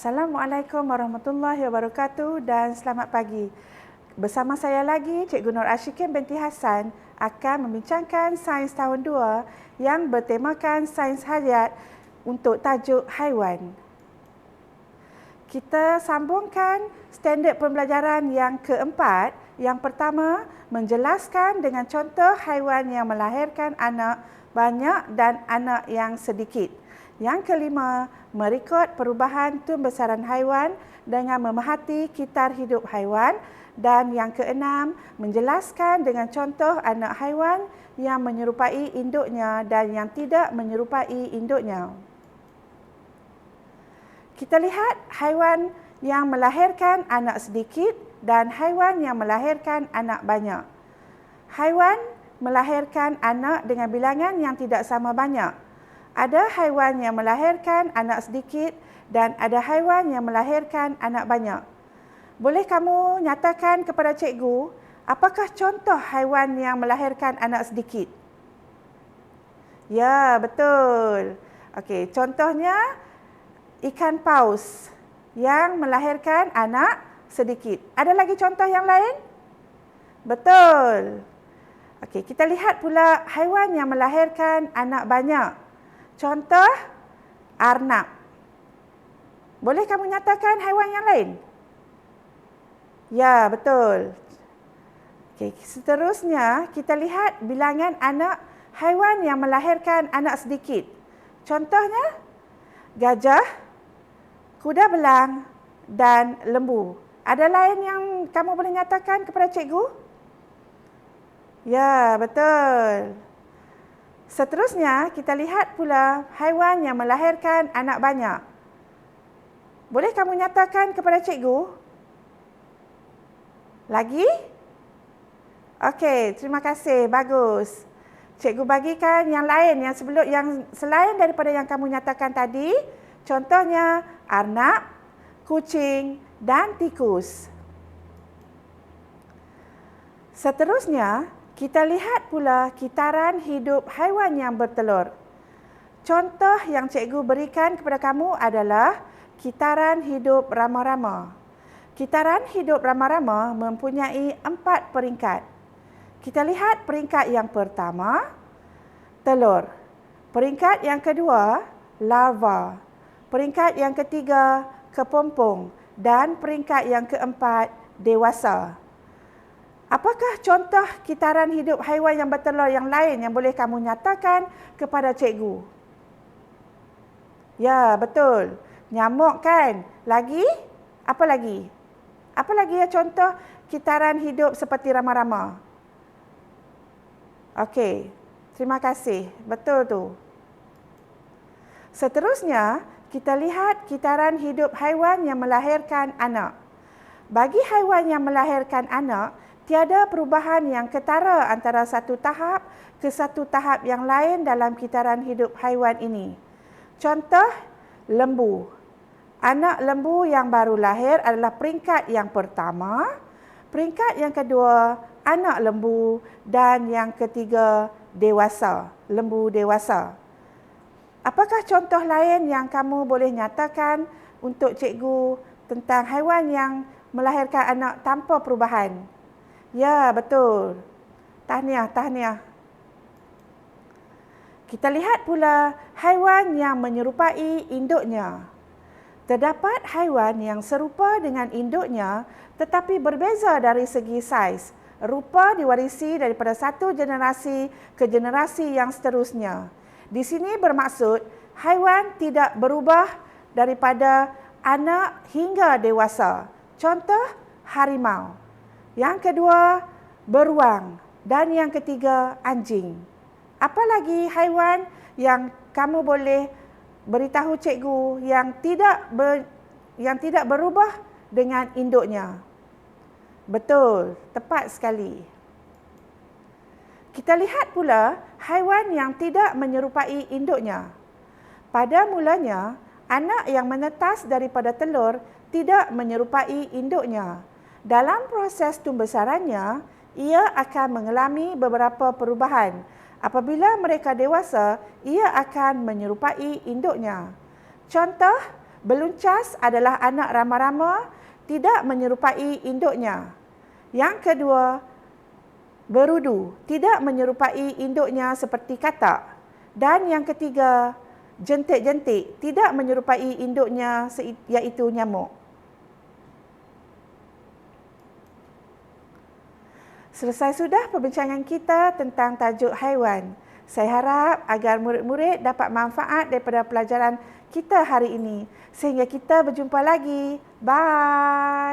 Assalamualaikum warahmatullahi wabarakatuh dan selamat pagi. Bersama saya lagi, Cikgu Nur Ashikin binti Hassan akan membincangkan sains tahun 2 yang bertemakan sains hayat untuk tajuk haiwan. Kita sambungkan standard pembelajaran yang keempat. Yang pertama, menjelaskan dengan contoh haiwan yang melahirkan anak banyak dan anak yang sedikit. Yang kelima, merekod perubahan tumbesaran haiwan dengan memerhati kitar hidup haiwan. Dan yang keenam, menjelaskan dengan contoh anak haiwan yang menyerupai induknya dan yang tidak menyerupai induknya. Kita lihat haiwan yang melahirkan anak sedikit dan haiwan yang melahirkan anak banyak. Haiwan melahirkan anak dengan bilangan yang tidak sama banyak. Ada haiwan yang melahirkan anak sedikit dan ada haiwan yang melahirkan anak banyak. Boleh kamu nyatakan kepada cikgu, apakah contoh haiwan yang melahirkan anak sedikit? Ya, betul. Okey, contohnya ikan paus yang melahirkan anak sedikit. Ada lagi contoh yang lain? Betul. Okey, kita lihat pula haiwan yang melahirkan anak banyak. Contoh, arnab. Boleh kamu nyatakan haiwan yang lain? Ya, betul. Okey, seterusnya kita lihat bilangan anak haiwan yang melahirkan anak sedikit. Contohnya, gajah, kuda belang dan lembu. Ada lain yang kamu boleh nyatakan kepada cikgu? Ya, betul. Seterusnya, kita lihat pula haiwan yang melahirkan anak banyak. Boleh kamu nyatakan kepada cikgu? Lagi? Okey, terima kasih. Bagus. Cikgu bagikan yang lain, yang selain daripada yang kamu nyatakan tadi. Contohnya, arnab, kucing dan tikus. Seterusnya, kita lihat pula kitaran hidup haiwan yang bertelur. Contoh yang cikgu berikan kepada kamu adalah kitaran hidup rama-rama. Kitaran hidup rama-rama mempunyai 4 peringkat. Kita lihat peringkat yang pertama, telur. Peringkat yang kedua, larva. Peringkat yang ketiga, kepompong. Dan peringkat yang keempat, dewasa. Apakah contoh kitaran hidup haiwan yang bertelur yang lain yang boleh kamu nyatakan kepada cikgu? Ya, betul. Nyamuk kan? Lagi? Apa lagi? Apa lagi ya contoh kitaran hidup seperti rama-rama? Okey, terima kasih. Betul tu. Seterusnya, kita lihat kitaran hidup haiwan yang melahirkan anak. Bagi haiwan yang melahirkan anak, tiada perubahan yang ketara antara satu tahap ke satu tahap yang lain dalam kitaran hidup haiwan ini. Contoh, lembu. Anak lembu yang baru lahir adalah peringkat yang pertama, peringkat yang kedua, anak lembu dan yang ketiga, dewasa, lembu dewasa. Apakah contoh lain yang kamu boleh nyatakan untuk cikgu tentang haiwan yang melahirkan anak tanpa perubahan? Ya, betul. Tahniah. Kita lihat pula haiwan yang menyerupai induknya. Terdapat haiwan yang serupa dengan induknya tetapi berbeza dari segi saiz. Rupa diwarisi daripada satu generasi ke generasi yang seterusnya. Di sini bermaksud haiwan tidak berubah daripada anak hingga dewasa. Contoh, harimau. Yang kedua, beruang. Dan yang ketiga, anjing. Apa lagi haiwan yang kamu boleh beritahu cikgu yang tidak berubah dengan induknya? Betul, tepat sekali. Kita lihat pula haiwan yang tidak menyerupai induknya. Pada mulanya, anak yang menetas daripada telur tidak menyerupai induknya. Dalam proses tumbesarannya, ia akan mengalami beberapa perubahan. Apabila mereka dewasa, ia akan menyerupai induknya. Contoh, Beluncas adalah anak rama-rama, tidak menyerupai induknya. Yang kedua, berudu, tidak menyerupai induknya seperti katak. Dan yang ketiga, jentik-jentik, tidak menyerupai induknya iaitu nyamuk. Selesai sudah perbincangan kita tentang tajuk haiwan. Saya harap agar murid-murid dapat manfaat daripada pelajaran kita hari ini. Sehingga kita berjumpa lagi. Bye.